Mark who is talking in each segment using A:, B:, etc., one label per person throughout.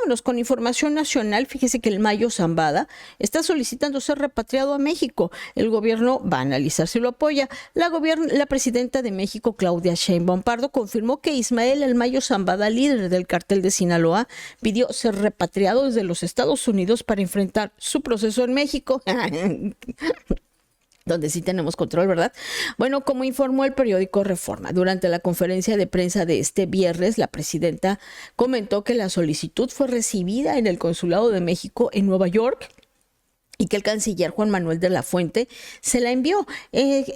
A: vámonos con información nacional. Fíjese que el Mayo Zambada está solicitando ser repatriado a México. El gobierno va a analizar si lo apoya. La presidenta de México, Claudia Sheinbaum Pardo, confirmó que Ismael El Mayo Zambada, líder del cártel de Sinaloa, pidió ser repatriado desde los Estados Unidos para enfrentar su proceso en México. Donde sí tenemos control, ¿verdad? Bueno, como informó el periódico Reforma, durante la conferencia de prensa de este viernes, la presidenta comentó que la solicitud fue recibida en el Consulado de México en Nueva York y que el canciller Juan Manuel de la Fuente se la envió.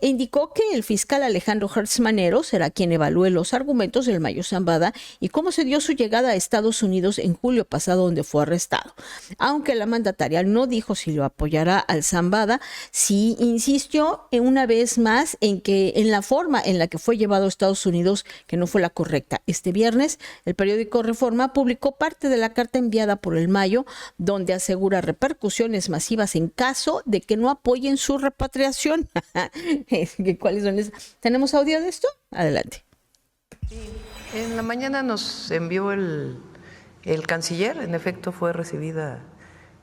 A: Indicó que el fiscal Alejandro Hertz Manero será quien evalúe los argumentos del Mayo Zambada y cómo se dio su llegada a Estados Unidos en julio pasado, donde fue arrestado. Aunque la mandataria no dijo si lo apoyará al Zambada, sí insistió una vez más en la forma en la que fue llevado a Estados Unidos, que no fue la correcta. Este viernes, el periódico Reforma publicó parte de la carta enviada por el Mayo, donde asegura repercusiones masivas en caso de que no apoyen su repatriación. ¿Cuáles son esas? ¿Tenemos audio de esto? Adelante.
B: Sí, en la mañana nos envió el canciller, en efecto fue recibida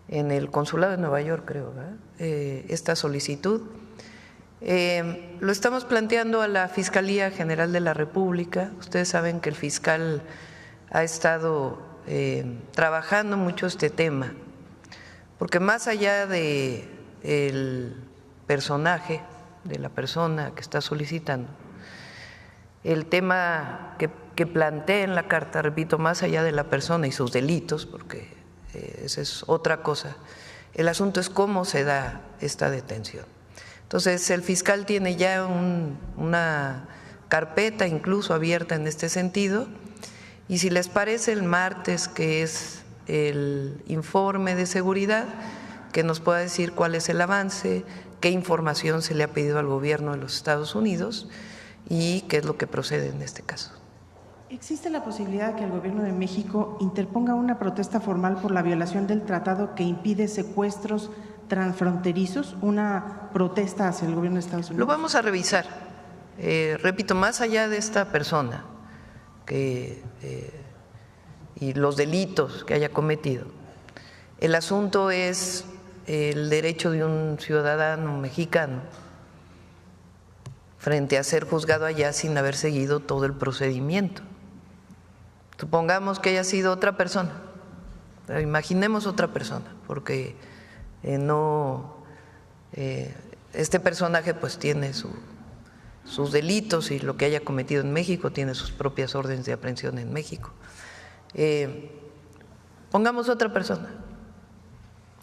B: en el consulado de Nueva York, creo, esta solicitud. Lo estamos planteando a la Fiscalía General de la República. Ustedes saben que el fiscal ha estado trabajando mucho este tema, porque más allá de el personaje, de la persona que está solicitando, el tema que plantea en la carta, repito, más allá de la persona y sus delitos, porque esa es otra cosa, el asunto es cómo se da esta detención. Entonces, el fiscal tiene ya una carpeta incluso abierta en este sentido, y si les parece, el martes, que es el informe de seguridad, que nos pueda decir cuál es el avance, qué información se le ha pedido al gobierno de los Estados Unidos y qué es lo que procede en este caso.
C: ¿Existe la posibilidad de que el gobierno de México interponga una protesta formal por la violación del tratado que impide secuestros transfronterizos, una protesta hacia el gobierno de Estados Unidos?
B: Lo vamos a revisar. Repito, más allá de esta persona y los delitos que haya cometido, el asunto es el derecho de un ciudadano mexicano frente a ser juzgado allá sin haber seguido todo el procedimiento. Supongamos que haya sido otra persona, pero imaginemos otra persona, porque este personaje pues tiene sus delitos y lo que haya cometido en México, tiene sus propias órdenes de aprehensión en México. Pongamos otra persona,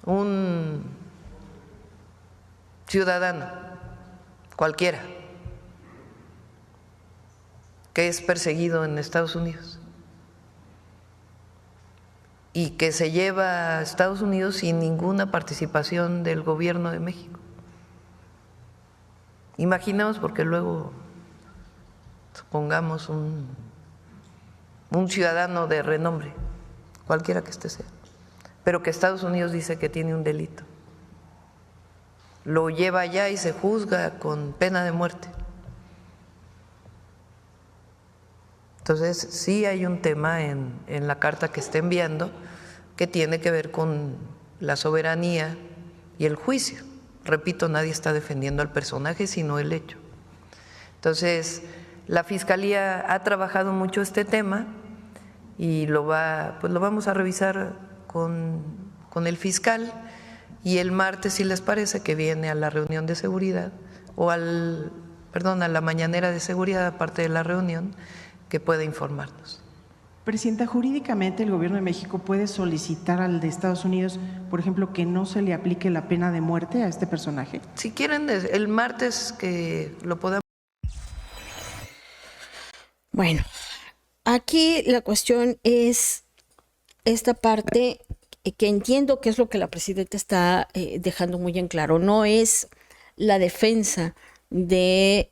B: un ciudadano cualquiera que es perseguido en Estados Unidos y que se lleva a Estados Unidos sin ninguna participación del gobierno de México. Imaginemos, porque luego supongamos un ciudadano de renombre, cualquiera que esté sea, pero que Estados Unidos dice que tiene un delito, lo lleva allá y se juzga con pena de muerte. Entonces, sí hay un tema en la carta que está enviando que tiene que ver con la soberanía y el juicio. Repito, nadie está defendiendo al personaje, sino el hecho. Entonces, la Fiscalía ha trabajado mucho este tema y lo vamos a revisar con el fiscal, y el martes, si les parece, que viene a la reunión de seguridad, o a la mañanera de seguridad, aparte de la reunión, que pueda informarnos.
C: Presidenta, jurídicamente el gobierno de México puede solicitar al de Estados Unidos, por ejemplo, que no se le aplique la pena de muerte a este personaje.
B: Si quieren, el martes que lo podamos.
A: Bueno, aquí la cuestión es esta parte que entiendo que es lo que la presidenta está dejando muy en claro. No es la defensa de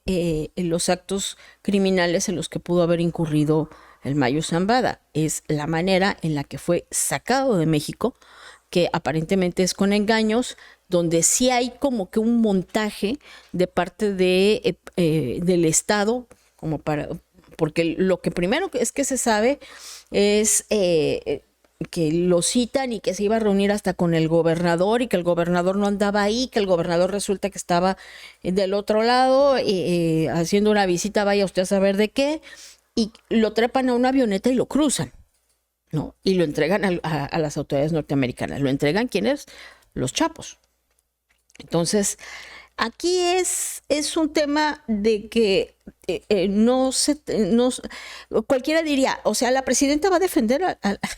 A: los actos criminales en los que pudo haber incurrido el Mayo Zambada, es la manera en la que fue sacado de México, que aparentemente es con engaños, donde sí hay como que un montaje de parte del Estado, porque lo que primero es que se sabe es que lo citan y que se iba a reunir hasta con el gobernador y que el gobernador no andaba ahí, que el gobernador resulta que estaba del otro lado haciendo una visita, vaya usted a saber de qué, y lo trepan a una avioneta y lo cruzan, ¿no? Y lo entregan a las autoridades norteamericanas. ¿Lo entregan quiénes? Los chapos. Entonces, aquí es un tema de que cualquiera diría, o sea, la presidenta va a defender a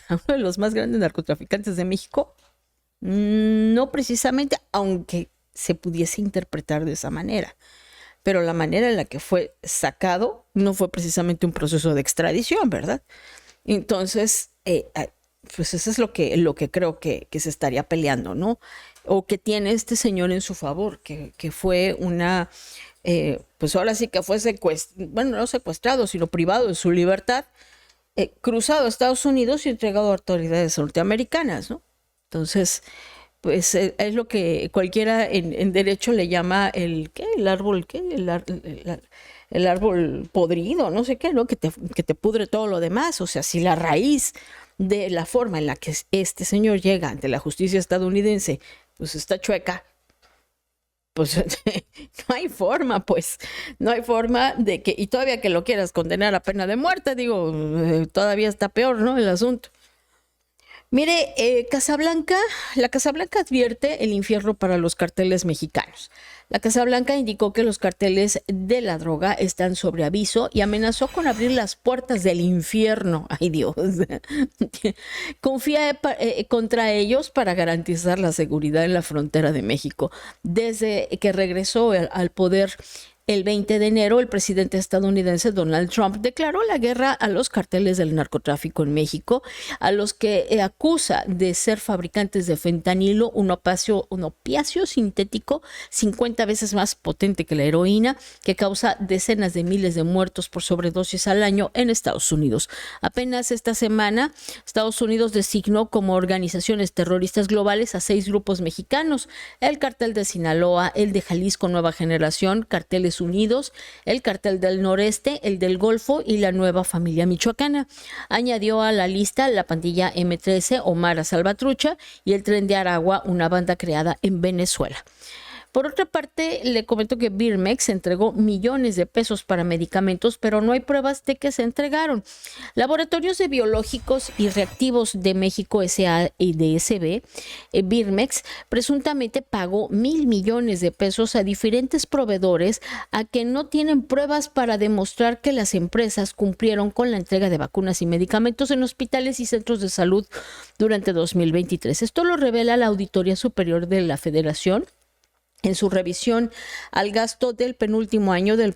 A: uno de los más grandes narcotraficantes de México. No precisamente, aunque se pudiese interpretar de esa manera. Pero la manera en la que fue sacado no fue precisamente un proceso de extradición, ¿verdad? Entonces, pues eso es lo que creo que se estaría peleando, ¿no? O que tiene este señor en su favor, que fue una, pues ahora sí que fue no secuestrado, sino privado de su libertad, cruzado a Estados Unidos y entregado a autoridades norteamericanas, ¿no? Entonces, pues es lo que cualquiera en derecho le llama el árbol podrido, no sé qué, ¿no? Que te pudre todo lo demás. O sea, si la raíz de la forma en la que este señor llega ante la justicia estadounidense, pues está chueca, pues no hay forma de que, y todavía que lo quieras condenar a pena de muerte, digo, todavía está peor, ¿no? El asunto. Mire, la Casa Blanca advierte el infierno para los carteles mexicanos. La Casa Blanca indicó que los carteles de la droga están sobre aviso y amenazó con abrir las puertas del infierno. ¡Ay, Dios! Confía contra ellos para garantizar la seguridad en la frontera de México. Desde que regresó al poder el 20 de enero, el presidente estadounidense Donald Trump declaró la guerra a los carteles del narcotráfico en México, a los que acusa de ser fabricantes de fentanilo, un opiáceo sintético 50 veces más potente que la heroína, que causa decenas de miles de muertos por sobredosis al año en Estados Unidos. Apenas esta semana, Estados Unidos designó como organizaciones terroristas globales a 6 grupos mexicanos: el Cartel de Sinaloa, el de Jalisco Nueva Generación, Carteles Unidos, el Cartel del Noreste, el del Golfo y la Nueva Familia Michoacana. Añadió a la lista la pandilla M13 o Mara Salvatrucha y el Tren de Aragua, una banda creada en Venezuela. Por otra parte, le comento que Birmex entregó millones de pesos para medicamentos, pero no hay pruebas de que se entregaron. Laboratorios de Biológicos y Reactivos de México S.A. y DSB, Birmex, presuntamente pagó 1,000 millones de pesos a diferentes proveedores a que no tienen pruebas para demostrar que las empresas cumplieron con la entrega de vacunas y medicamentos en hospitales y centros de salud durante 2023. Esto lo revela la Auditoría Superior de la Federación en su revisión al gasto del penúltimo año del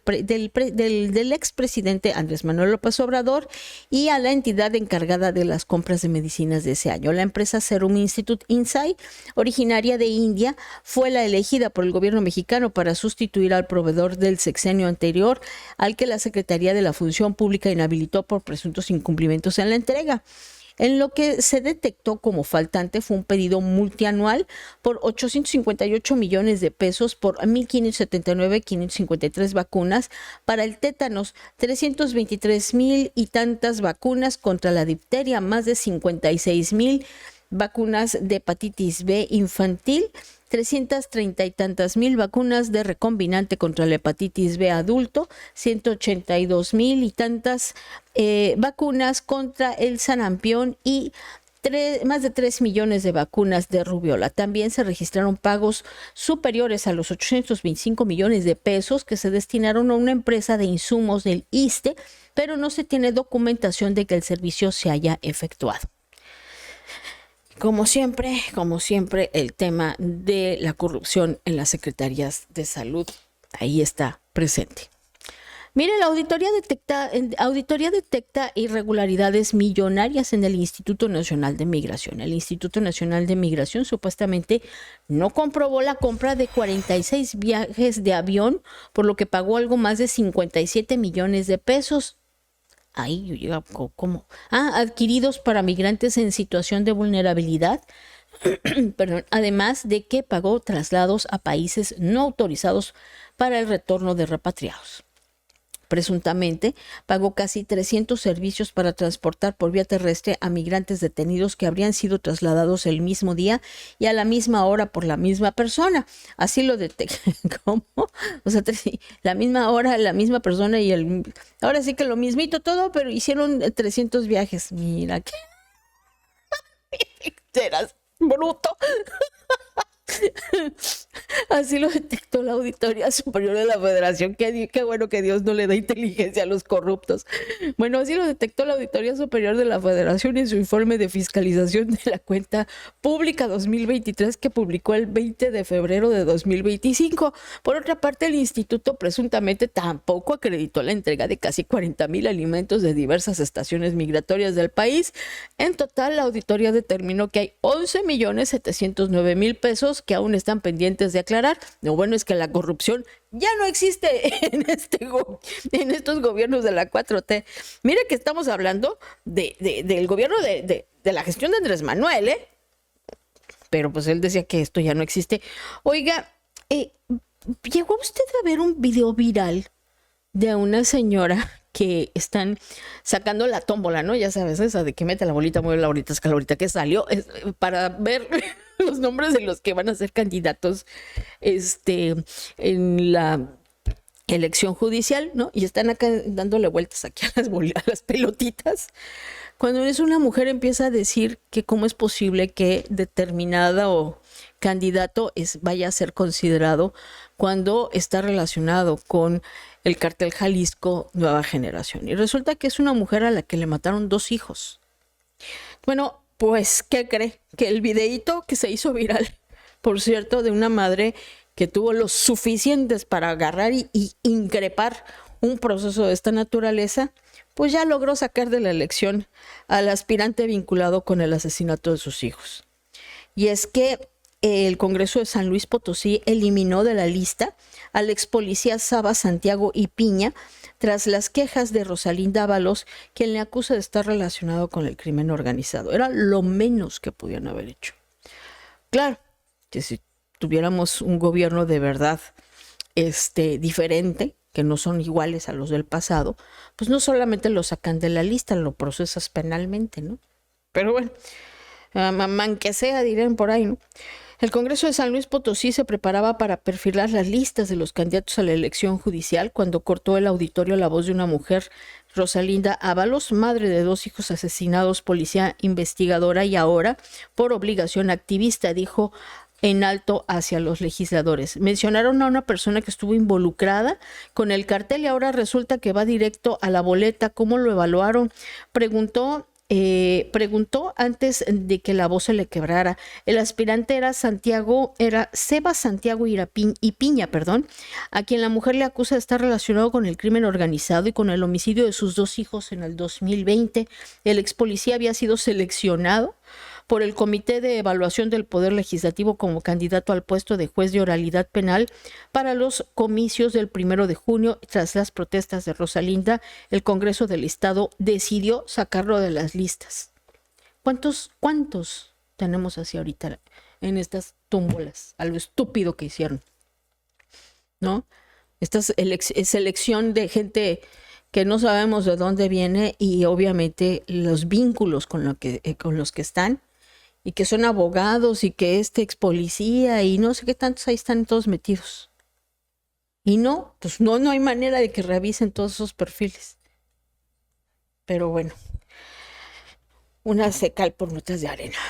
A: expresidente Andrés Manuel López Obrador y a la entidad encargada de las compras de medicinas de ese año. La empresa Serum Institute Insight, originaria de India, fue la elegida por el gobierno mexicano para sustituir al proveedor del sexenio anterior, al que la Secretaría de la Función Pública inhabilitó por presuntos incumplimientos en la entrega. En lo que se detectó como faltante fue un pedido multianual por 858 millones de pesos por 1,579,553 vacunas para el tétanos, 323,000 y tantas vacunas contra la difteria, más de 56,000 vacunas de hepatitis B infantil, 330 y tantas mil vacunas de recombinante contra la hepatitis B adulto, 182,000 y tantas vacunas contra el sarampión y más de 3 millones de vacunas de rubiola. También se registraron pagos superiores a los 825 millones de pesos que se destinaron a una empresa de insumos del ISSSTE, pero no se tiene documentación de que el servicio se haya efectuado. Como siempre, el tema de la corrupción en las secretarías de salud, ahí está presente. Mire, la auditoría detecta irregularidades millonarias en el Instituto Nacional de Migración. El Instituto Nacional de Migración supuestamente no comprobó la compra de 46 viajes de avión, por lo que pagó algo más de 57 millones de pesos. Ahí yo llega como adquiridos para migrantes en situación de vulnerabilidad, perdón, además de que pagó traslados a países no autorizados para el retorno de repatriados. Presuntamente, pagó casi 300 servicios para transportar por vía terrestre a migrantes detenidos que habrían sido trasladados el mismo día y a la misma hora por la misma persona. Así lo detectó. ¿Cómo? O sea, la misma hora, la misma persona y ahora sí que lo mismito todo, pero hicieron 300 viajes. Mira, qué eras bruto. Así lo detectó la Auditoría Superior de la Federación. Qué bueno que Dios no le da inteligencia a los corruptos. Bueno, así lo detectó la Auditoría Superior de la Federación en su informe de fiscalización de la cuenta pública 2023 que publicó el 20 de febrero de 2025. Por otra parte, el instituto presuntamente tampoco acreditó la entrega de casi 40,000 alimentos de diversas estaciones migratorias del país. En total, la auditoría determinó que hay 11,709,000 pesos que aún están pendientes de aclarar. Lo bueno es que la corrupción ya no existe en estos gobiernos de la 4T. Mire que estamos hablando del gobierno de la gestión de Andrés Manuel, ¿eh? Pero pues él decía que esto ya no existe. Oiga, ¿llegó usted a ver un video viral de una señora que están sacando la tómbola, ¿no? Ya sabes, esa de que mete la bolita, mueve la bolita, saca la bolita, que salió para ver los nombres de los que van a ser candidatos en la elección judicial, ¿no? Y están acá dándole vueltas aquí a las pelotitas. Cuando es una mujer empieza a decir que cómo es posible que determinada o candidato vaya a ser considerado cuando está relacionado con el cártel Jalisco Nueva Generación. Y resulta que es una mujer a la que le mataron 2 hijos. Bueno, pues, ¿qué cree? Que el videíto que se hizo viral, por cierto, de una madre que tuvo los suficientes para agarrar y increpar un proceso de esta naturaleza, pues ya logró sacar de la elección al aspirante vinculado con el asesinato de sus hijos. Y es que el Congreso de San Luis Potosí eliminó de la lista al ex policía Saba Santiago y Piña tras las quejas de Rosalinda Ábalos, quien le acusa de estar relacionado con el crimen organizado. Era lo menos que podían haber hecho. Claro, que si tuviéramos un gobierno de verdad diferente, que no son iguales a los del pasado, pues no solamente lo sacan de la lista, lo procesas penalmente, ¿no? Pero bueno, man que sea, dirán por ahí, ¿no? El Congreso de San Luis Potosí se preparaba para perfilar las listas de los candidatos a la elección judicial cuando cortó el auditorio la voz de una mujer, Rosalinda Ábalos, madre de 2 hijos asesinados, policía investigadora y ahora, por obligación activista, dijo en alto hacia los legisladores. Mencionaron a una persona que estuvo involucrada con el cartel y ahora resulta que va directo a la boleta. ¿Cómo lo evaluaron? Preguntó antes de que la voz se le quebrara. El aspirante era Seba Santiago y Piña, a quien la mujer le acusa de estar relacionado con el crimen organizado y con el homicidio de sus 2 hijos en el 2020. El ex policía había sido seleccionado por el Comité de Evaluación del Poder Legislativo como candidato al puesto de juez de oralidad penal para los comicios del 1 de junio. Tras las protestas de Rosalinda, el Congreso del Estado decidió sacarlo de las listas. ¿Cuántos tenemos así ahorita en estas tómbolas? A lo estúpido que hicieron, ¿no? Esta selección de gente que no sabemos de dónde viene y obviamente los vínculos con los que están y que son abogados y que ex policía y no sé qué tantos ahí están todos metidos. Y no, pues no hay manera de que revisen todos esos perfiles. Pero bueno, una se cae por notas de arena.